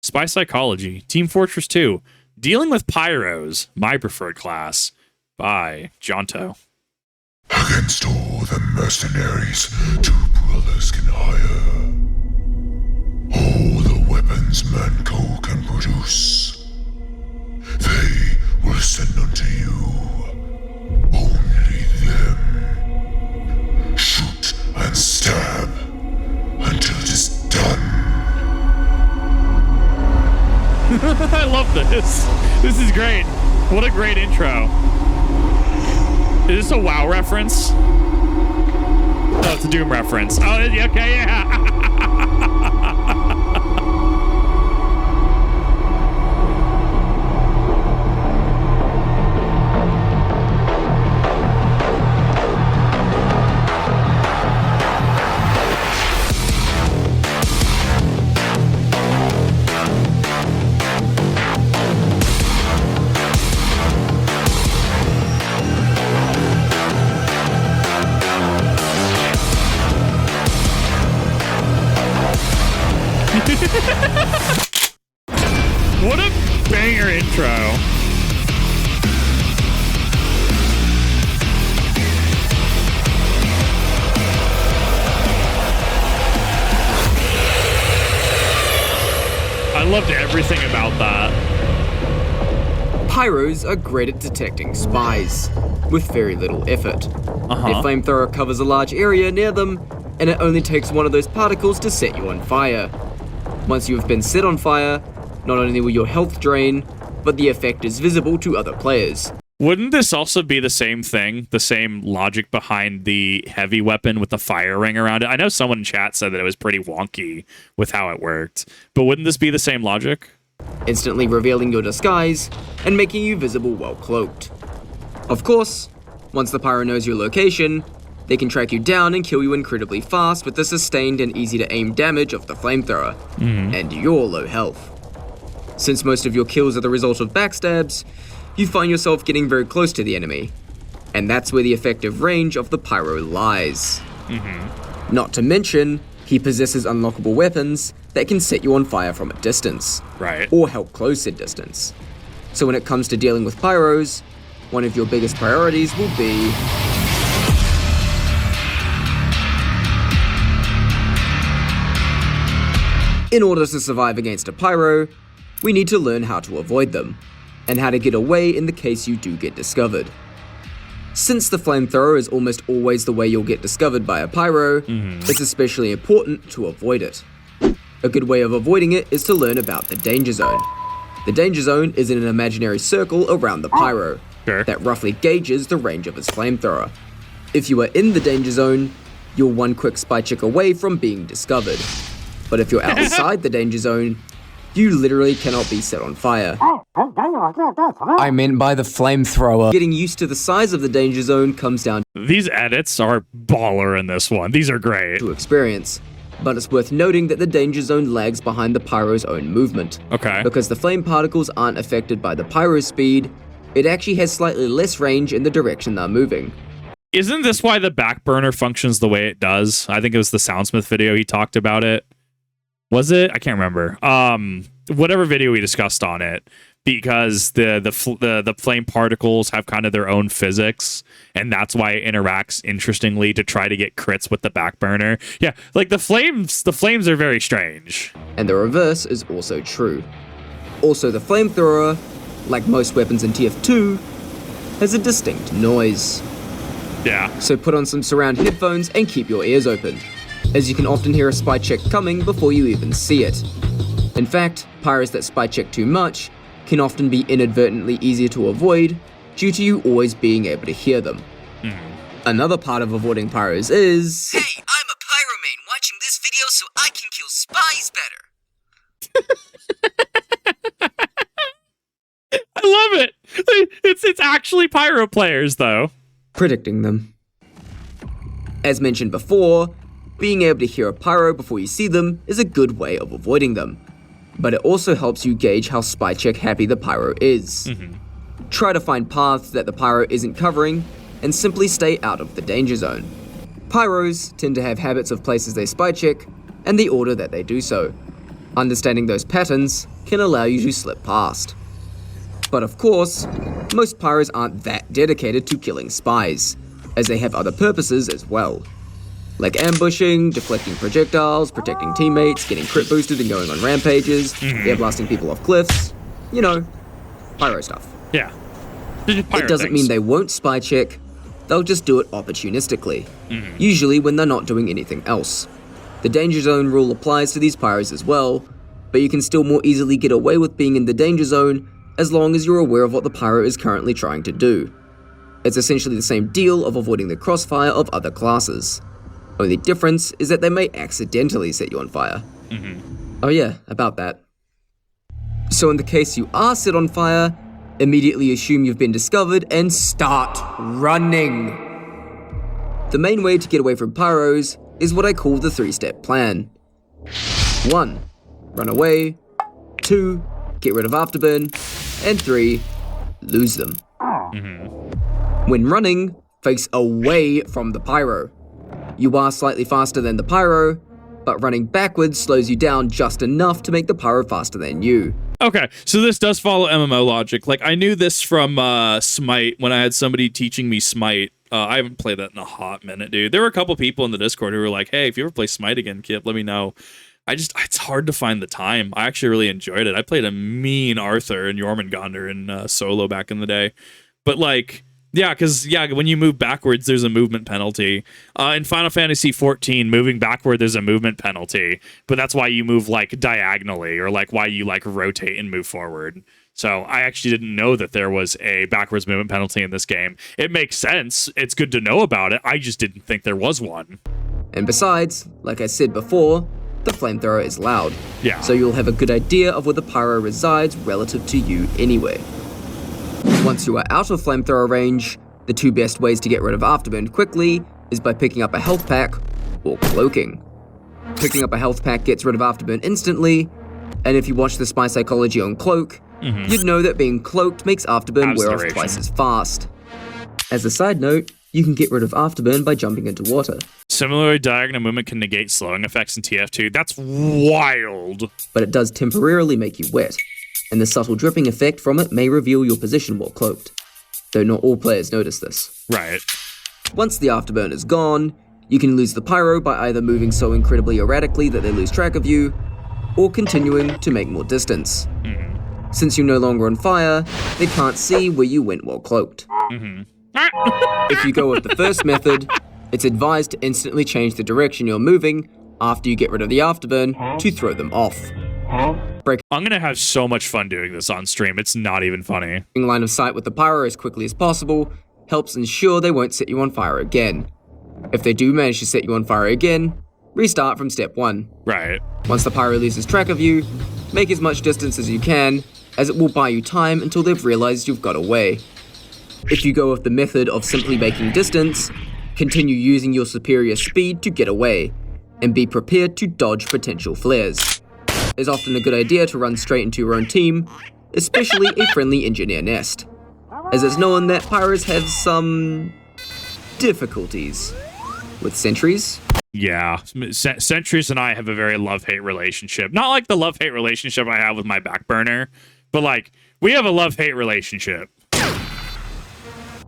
Spy Psychology, Team Fortress 2, Dealing with Pyros, my preferred class, by Jonto. Against all the mercenaries two brothers can hire, all the weapons Manco can produce, they will send unto you. Only them. Shoot and stab until it is done. I love this. This is great. What a great intro. Is this a WoW reference? Oh, it's a Doom reference. Oh, okay, yeah. What a banger intro. I loved everything about that. Pyros are great at detecting spies, with very little effort. Their flamethrower covers a large area near them, and it only takes one of those particles to set you on fire. Once you have been set on fire, not only will your health drain, but the effect is visible to other players. Wouldn't this also be the same thing, the same logic behind the heavy weapon with the fire ring around it? I know someone in chat said that it was pretty wonky with how it worked, but wouldn't this be the same logic? Instantly revealing your disguise and making you visible while cloaked. Of course, once the pyro knows your location, they can track you down and kill you incredibly fast with the sustained and easy to aim damage of the flamethrower, and your low health. Since most of your kills are the result of backstabs, you find yourself getting very close to the enemy, and that's where the effective range of the pyro lies. Not to mention, he possesses unlockable weapons that can set you on fire from a distance, or help close said distance. So when it comes to dealing with pyros, one of your biggest priorities will be in order to survive against a pyro, we need to learn how to avoid them, and how to get away in the case you do get discovered. Since the flamethrower is almost always the way you'll get discovered by a pyro, it's especially important to avoid it. A good way of avoiding it is to learn about the danger zone. The danger zone is in an imaginary circle around the pyro that roughly gauges the range of his flamethrower. If you are in the danger zone, you're one quick spy check away from being discovered. But if you're outside the danger zone, you literally cannot be set on fire. I meant by the flamethrower. Getting used to the size of the danger zone comes down These edits are baller in this one. These are great. to experience. But it's worth noting that the danger zone lags behind the pyro's own movement. Okay. Because the flame particles aren't affected by the pyro's speed, it actually has slightly less range in the direction they're moving. Isn't this why the back burner functions the way it does? I think it was the Soundsmith video he talked about it. Was it? I can't remember. Whatever video we discussed on it, because the flame particles have kind of their own physics, and that's why it interacts interestingly to try to get crits with the back burner. Yeah, like the flames are very strange. And the reverse is also true. Also, the flamethrower, like most weapons in TF2, has a distinct noise. Yeah. So put on some surround headphones and keep your ears open, as you can often hear a spy check coming before you even see it. In fact, pyros that spy check too much can often be inadvertently easier to avoid due to you always being able to hear them. Another part of avoiding pyros is... Hey, I'm a pyro main watching this video so I can kill spies better. I love it. It's actually pyro players though. Predicting them. As mentioned before, being able to hear a pyro before you see them is a good way of avoiding them. But it also helps you gauge how spy check happy the pyro is. Try to find paths that the pyro isn't covering, and simply stay out of the danger zone. Pyros tend to have habits of places they spy check, and the order that they do so. Understanding those patterns can allow you to slip past. But of course, most Pyros aren't that dedicated to killing spies, as they have other purposes as well. Like ambushing, deflecting projectiles, protecting teammates, getting crit boosted and going on rampages, airblasting people off cliffs, you know, Pyro stuff. Yeah. It doesn't mean they won't spy check, they'll just do it opportunistically, usually when they're not doing anything else. The danger zone rule applies to these Pyros as well, but you can still more easily get away with being in the danger zone as long as you're aware of what the Pyro is currently trying to do. It's essentially the same deal of avoiding the crossfire of other classes. Only difference is that they may accidentally set you on fire. Oh yeah, about that. So in the case you are set on fire, immediately assume you've been discovered and start running. The main way to get away from Pyros is what I call the 3-step plan. 1. Run away. 2. Get rid of Afterburn. And 3. Lose them. When running, face away from the Pyro. You are slightly faster than the Pyro, but running backwards slows you down just enough to make the Pyro faster than you. Okay, so this does follow MMO logic. Like, I knew this from Smite when I had somebody teaching me Smite. I haven't played that in a hot minute, dude. There were a couple people in the Discord who were like, hey, if you ever play Smite again, Kip, let me know. It's hard to find the time. I actually really enjoyed it. I played a mean Arthur and Jormungandr in solo back in the day. But, like, yeah, because, when you move backwards, there's a movement penalty. In Final Fantasy XIV, moving backward, there's a movement penalty. But that's why you move, like, diagonally, or, like, why you, like, rotate and move forward. So I actually didn't know that there was a backwards movement penalty in this game. It makes sense. It's good to know about it. I just didn't think there was one. And besides, like I said before, the flamethrower is loud. Yeah. So you'll have a good idea of where the Pyro resides relative to you anyway. Once you are out of flamethrower range, the 2 best ways to get rid of Afterburn quickly is by picking up a health pack or cloaking. Picking up a health pack gets rid of Afterburn instantly, and if you watch the spy psychology on Cloak, you'd know that being cloaked makes Afterburn wear off twice as fast. As a side note, you can get rid of Afterburn by jumping into water. Similarly, diagonal movement can negate slowing effects in TF2. That's wild. But it does temporarily make you wet, and the subtle dripping effect from it may reveal your position while cloaked, though not all players notice this. Right. Once the Afterburn is gone, you can lose the Pyro by either moving so incredibly erratically that they lose track of you, or continuing to make more distance. Since you're no longer on fire, they can't see where you went while cloaked. If you go with the first method, it's advised to instantly change the direction you're moving after you get rid of the Afterburn to throw them off. I'm going to have so much fun doing this on stream. It's not even funny. Breaking line of sight with the Pyro as quickly as possible helps ensure they won't set you on fire again. If they do manage to set you on fire again, restart from step 1. Right. Once the Pyro loses track of you, make as much distance as you can, as it will buy you time until they've realized you've got away. If you go with the method of simply making distance, continue using your superior speed to get away, and be prepared to dodge potential flares. It's often a good idea to run straight into your own team, especially a friendly engineer nest, as it's known that Pyros have some difficulties with sentries. Yeah, Sentries and I have a very love-hate relationship. Not like the love-hate relationship I have with my backburner, but like, we have a love-hate relationship.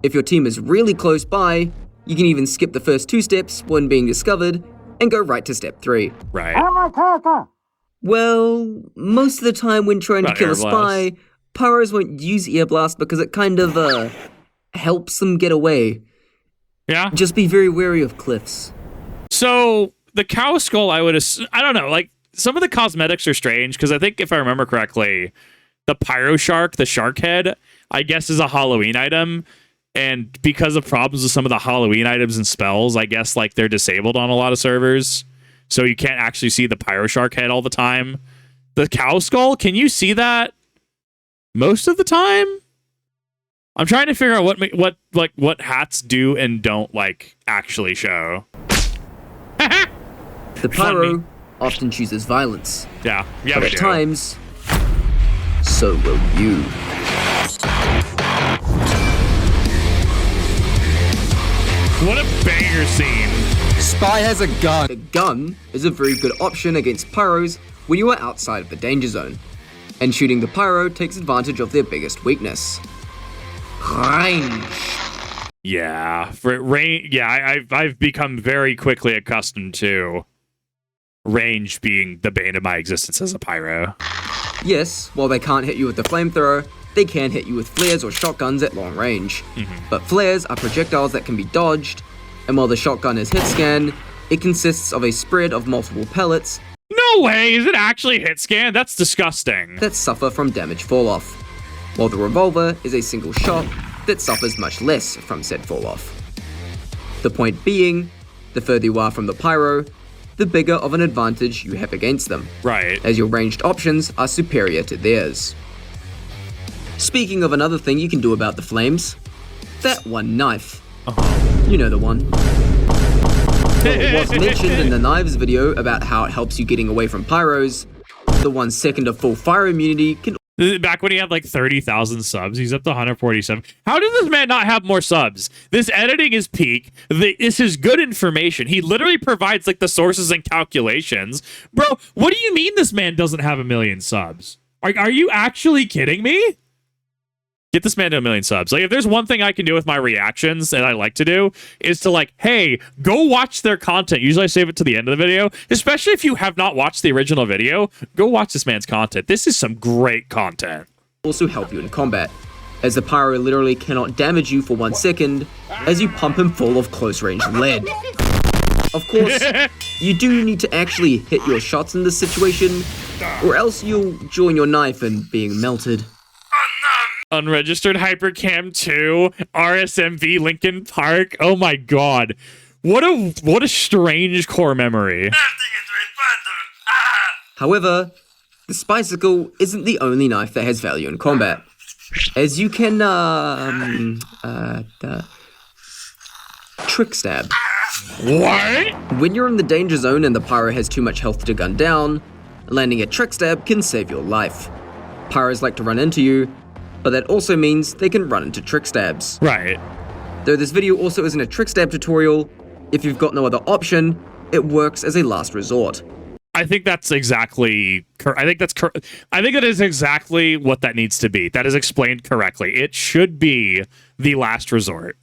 If your team is really close by, you can even skip the first 2 steps when being discovered and go right to step 3. Right. Well, most of the time when trying to Not kill a airblast. spy, Pyros won't use airblast because it kind of, helps them get away. Yeah? Just be very wary of cliffs. So, the cow skull, I don't know, like, some of the cosmetics are strange, because I think, if I remember correctly, the Pyro Shark, the shark head, I guess is a Halloween item, and because of problems with some of the Halloween items and spells, I guess, like, they're disabled on a lot of servers, so you can't actually see the Pyro Shark head all the time. The cow skull, can you see that most of the time? I'm trying to figure out what hats do and don't, like, actually show. The Pyro often chooses violence, Yeah, but we at do. times, so will you. What a banger scene. Spy has a gun. A gun is a very good option against Pyros when you are outside of the danger zone, and shooting the Pyro takes advantage of their biggest weakness: range. Yeah, I've become very quickly accustomed to range being the bane of my existence as a Pyro. Yes, while they can't hit you with the flamethrower, they can hit you with flares or shotguns at long range. But flares are projectiles that can be dodged, and while the shotgun is hit scan, it consists of a spread of multiple pellets. No way! Is it actually hit scan? That's disgusting. That suffer from damage fall-off, while the revolver is a single shot that suffers much less from said fall-off. The point being, the further you are from the Pyro, the bigger of an advantage you have against them. Right. As your ranged options are superior to theirs. Speaking of another thing you can do about the flames, that one knife. You know the one. Well, it was mentioned in the knives video about how it helps you getting away from Pyros. The 1 second of full fire immunity can... Back when he had like 30,000 subs, he's up to 147. How does this man not have more subs? This editing is peak. This is good information. He literally provides like the sources and calculations. Bro, what do you mean this man doesn't have 1 million subs? Are you actually kidding me? Get this man to 1 million subs. Like, if there's one thing I can do with my reactions that I like to do is to like, hey, go watch their content. Usually I save it to the end of the video, especially if you have not watched the original video. Go watch this man's content. This is some great content. Also help you in combat, as the Pyro literally cannot damage you for 1 second as you pump him full of close-range lead. Of course, you do need to actually hit your shots in this situation, or else you'll join your knife in being melted. Unregistered Hypercam 2, RSMV Lincoln Park. Oh my god. What a strange core memory. However, the Spicicle isn't the only knife that has value in combat, as you can, trick stab. What? When you're in the danger zone and the Pyro has too much health to gun down, landing a trick stab can save your life. Pyros like to run into you, but that also means they can run into trick stabs. Right. Though this video also isn't a trick stab tutorial, if you've got no other option, it works as a last resort. I think that's exactly. I think that is exactly what that needs to be. That is explained correctly. It should be the last resort.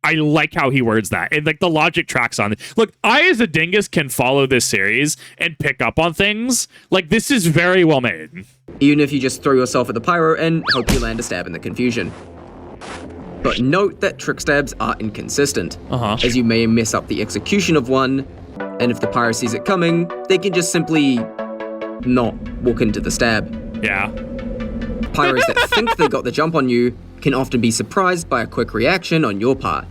I like how he words that. And like the logic tracks on it. Look, I as a dingus can follow this series and pick up on things. Like, this is very well made. Even if you just throw yourself at the Pyro and hope you land a stab in the confusion. But note that trick stabs are inconsistent, as you may mess up the execution of one, and if the Pyro sees it coming, they can just simply not walk into the stab. Yeah. Pyros that think they got the jump on you can often be surprised by a quick reaction on your part,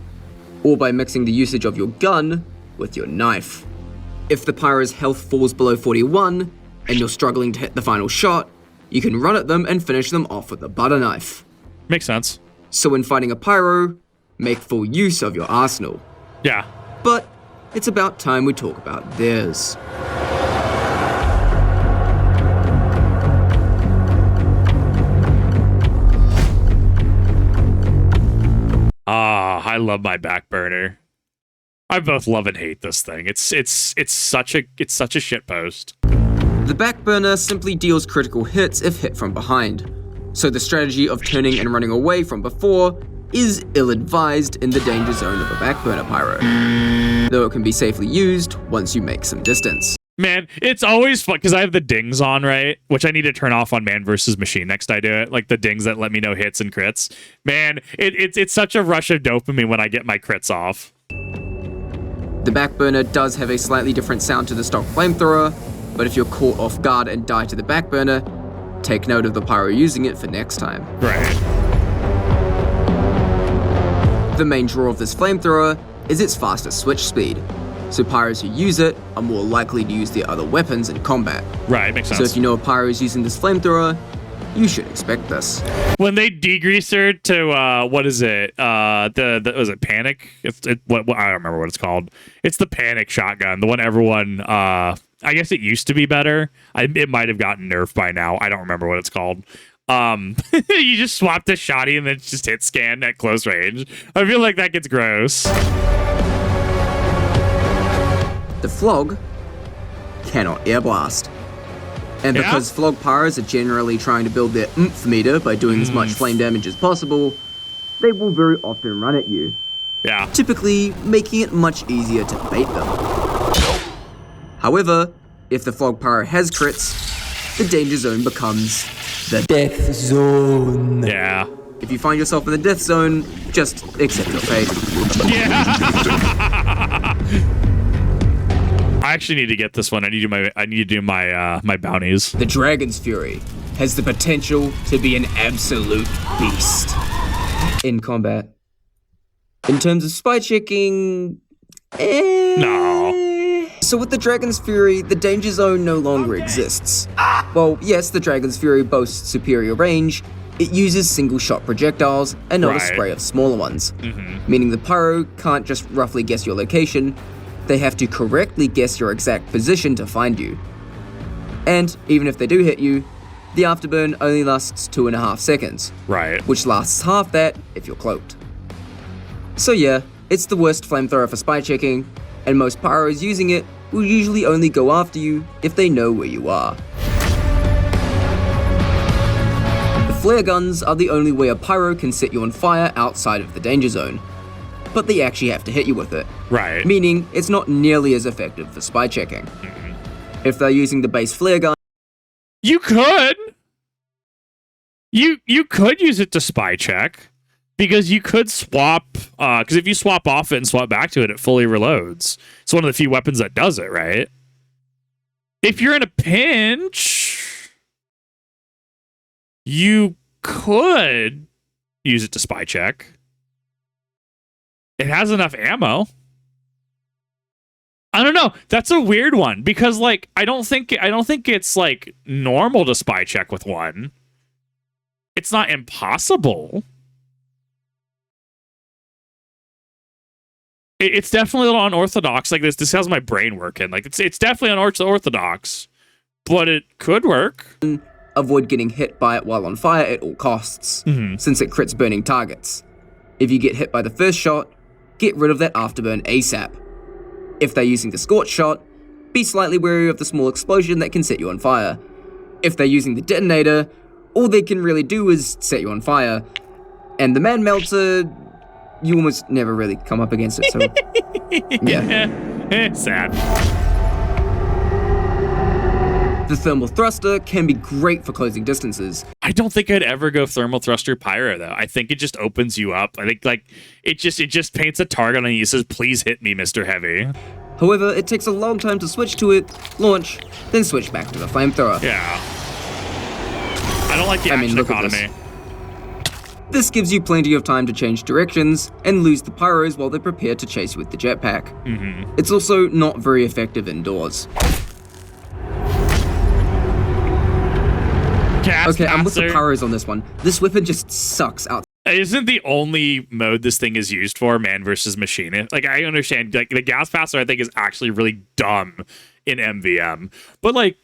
or by mixing the usage of your gun with your knife. If the Pyro's health falls below 41, and you're struggling to hit the final shot, you can run at them and finish them off with a butter knife. Makes sense. So when fighting a Pyro, make full use of your arsenal. Yeah. But it's about time we talk about theirs. I love my back burner. I both love and hate this thing. It's such a shitpost. The back burner simply deals critical hits if hit from behind, so the strategy of turning and running away from before is ill-advised in the danger zone of a back burner Pyro, though it can be safely used once you make some distance. Man, it's always fun because I have the dings on, right? Which I need to turn off on man versus machine next I do it. Like the dings that let me know hits and crits. Man, it's such a rush of dopamine when I get my crits off. The back burner does have a slightly different sound to the stock flamethrower, but if you're caught off guard and die to the back burner, take note of the Pyro using it for next time. Right. The main draw of this flamethrower is its faster switch speed, so Pyros who use it are more likely to use their other weapons in combat. Right, makes sense. So if you know a Pyro is using this flamethrower, you should expect this. When they degrease her to what is it? Was it panic? I don't remember what it's called. It's the panic shotgun, the one everyone. I guess it used to be better. It might have gotten nerfed by now. I don't remember what it's called. You just swap the shotty and then just hit scan at close range. I feel like that gets gross. The Flog cannot airblast. And Yeah? because Flog Pyros are generally trying to build their oomph meter by doing as much flame damage as possible, they will very often run at you, Yeah. typically making it much easier to bait them. However, if the Flog Pyro has crits, the danger zone becomes the death zone. Yeah. If you find yourself in the death zone, just accept your fate. Yeah. I actually need to get this one. I need to do my my bounties. The Dragon's Fury has the potential to be an absolute beast in combat. In terms of spy checking, No. So with the Dragon's Fury, the danger zone no longer exists. Well, yes, the Dragon's Fury boasts superior range. It uses single-shot projectiles and not a spray of smaller ones, meaning the Pyro can't just roughly guess your location. They have to correctly guess your exact position to find you. And even if they do hit you, the afterburn only lasts 2.5 seconds, Right. which lasts half that if you're cloaked. So yeah, it's the worst flamethrower for spy checking, and most Pyros using it will usually only go after you if they know where you are. The flare guns are the only way a Pyro can set you on fire outside of the danger zone, but they actually have to hit you with it, Right. meaning it's not nearly as effective for spy checking. If they're using the base flare gun, You could. You could use it to spy check, because you could swap. Because if you swap off it and swap back to it, it fully reloads. It's one of the few weapons that does it, right? If you're in a pinch, you could use it to spy check. It has enough ammo. I don't know. That's a weird one because, like, I don't think it's like normal to spy check with one. It's not impossible. It's definitely a little unorthodox. Like this has my brain working. Like it's definitely unorthodox, but it could work. avoid getting hit by it while on fire at all costs, since it crits burning targets. If you get hit by the first shot, get rid of that afterburn ASAP. If they're using the scorch shot, be slightly wary of the small explosion that can set you on fire. If they're using the detonator, all they can really do is set you on fire. And the man melter, you almost never really come up against it, so yeah. Sad. The thermal thruster can be great for closing distances. I don't think I'd ever go thermal thruster pyro though. I think it just opens you up. I think like it just paints a target on you. It says, "Please hit me, Mr. Heavy." However, it takes a long time to switch to it, launch, then switch back to the flamethrower. Yeah. I don't like the action look at economy. This gives you plenty of time to change directions and lose the pyros while they prepare to chase you with the jetpack. It's also not very effective indoors. Okay, I'm with the pyros on this one. This weapon just sucks out. Isn't the only mode this thing is used for man versus machine? Like, I understand, like, the gas passer I think is actually really dumb in MVM. But, like,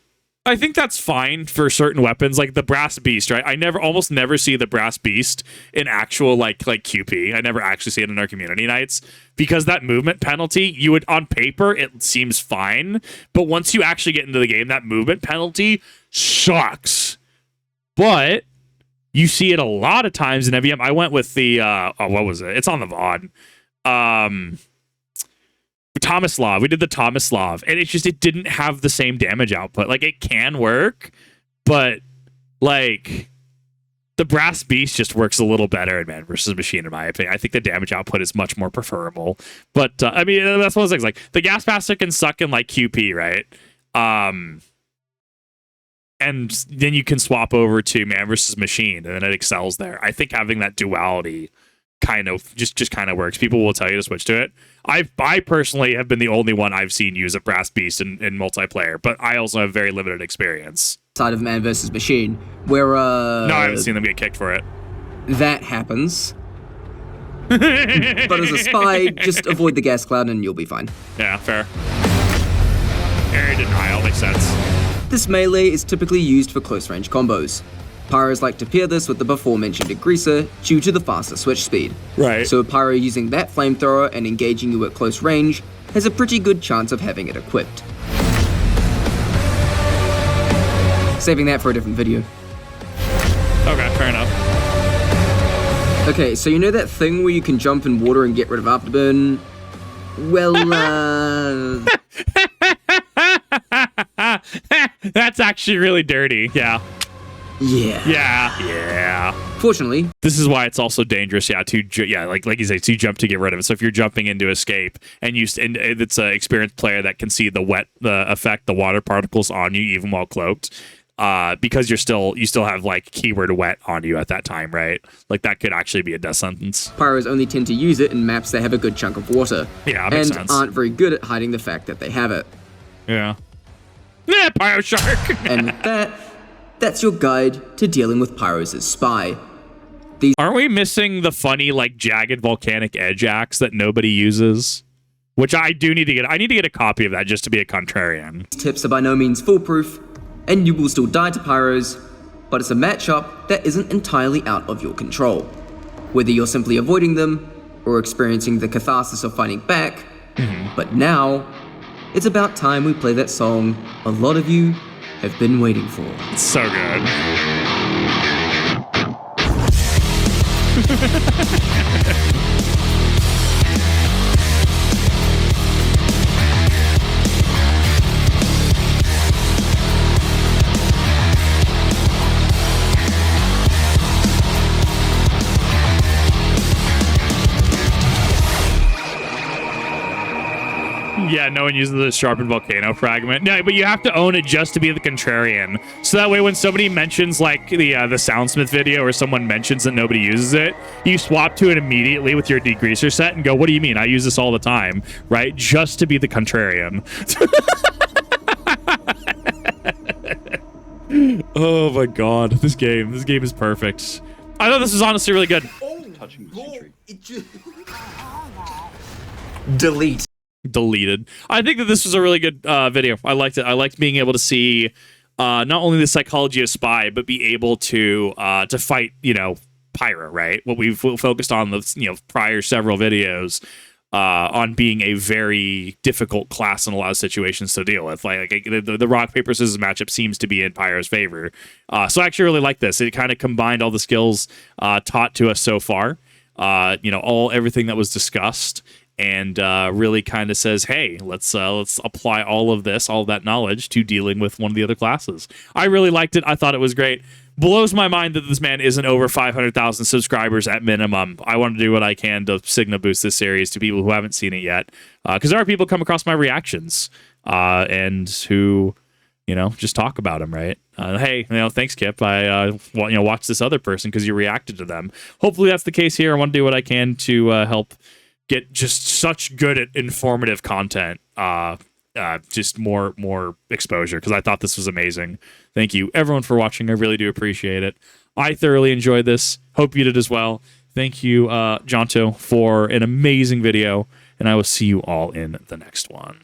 I think that's fine for certain weapons, like the Brass Beast, right? I almost never see the Brass Beast in actual, like QP. I never actually see it in our community nights. Because that movement penalty, you would, on paper, it seems fine. But once you actually get into the game, that movement penalty sucks. But you see it a lot of times in MVM. I went with the what was it? It's on the VOD. Tomislav. We did the Tomislav, and it didn't have the same damage output. Like, it can work, but like the Brass Beast just works a little better in man versus machine, in my opinion. I think the damage output is much more preferable. But I mean, that's one of those things. Like, the gas passer can suck in like QP, right? And then you can swap over to man versus machine, and then it excels there. I think having that duality kind of just kind of works. People will tell you to switch to it. I personally have been the only one I've seen use a Brass Beast in multiplayer, but I also have very limited experience. Side of man versus machine, where no, I haven't seen them get kicked for it. That happens. But as a spy, just avoid the gas cloud and you'll be fine. Yeah, fair. Area denial makes sense. This melee is typically used for close-range combos. Pyros like to pair this with the before-mentioned degreaser due to the faster switch speed. Right. So a Pyro using that flamethrower and engaging you at close range has a pretty good chance of having it equipped. Saving that for a different video. Okay, fair enough. Okay, so you know that thing where you can jump in water and get rid of afterburn? Well, That's actually really dirty. Yeah. Yeah. Fortunately, This is why it's also dangerous. Yeah, like you say, to jump to get rid of it. So if you're jumping into escape and it's an experienced player that can see the effect, the water particles on you even while cloaked, because you still have like keyword wet on you at that time, right? Like that could actually be a death sentence. Pyros only tend to use it in maps that have a good chunk of water. Yeah, makes and sense. aren't very good at hiding the fact that they have it. Yeah, Pyro Shark. And with that's your guide to dealing with Pyros' spy. Aren't we missing the funny, like, jagged volcanic edge axe that nobody uses? Which I do need to get. I need to get a copy of that just to be a contrarian. These tips are by no means foolproof, and you will still die to Pyros, but it's a matchup that isn't entirely out of your control. Whether you're simply avoiding them, or experiencing the catharsis of fighting back, but now, it's about time we play that song a lot of you have been waiting for. It's so good. Yeah, no one uses the sharpened volcano fragment. No, but you have to own it just to be the contrarian. So that way when somebody mentions like the Soundsmith video or someone mentions that nobody uses it, you swap to it immediately with your degreaser set and go, what do you mean? I use this all the time, right? Just to be the contrarian. Oh my god, this game is perfect. I thought this was honestly really good. Delete. Deleted. I think that this was a really good video. I liked it. I liked being able to see not only the psychology of spy, but be able to fight, Pyro, right? What we've focused on the prior several videos on being a very difficult class in a lot of situations to deal with. Like the rock paper scissors matchup seems to be in Pyro's favor. So I actually really like this. It kind of combined all the skills taught to us so far. Everything that was discussed. And really kind of says, hey, let's apply all of that knowledge to dealing with one of the other classes. I really liked it. I thought it was great. Blows my mind that this man isn't over 500,000 subscribers at minimum. I want to do what I can to signal boost this series to people who haven't seen it yet, because there are people come across my reactions and who just talk about them, right? Hey, thanks, Kip. I watch this other person because you reacted to them. Hopefully that's the case here. I want to do what I can to help get just such good at informative content, just more exposure, because I thought this was amazing. Thank you, everyone, for watching. I really do appreciate it. I thoroughly enjoyed this. Hope you did as well. Thank you, Jonto, for an amazing video, and I will see you all in the next one.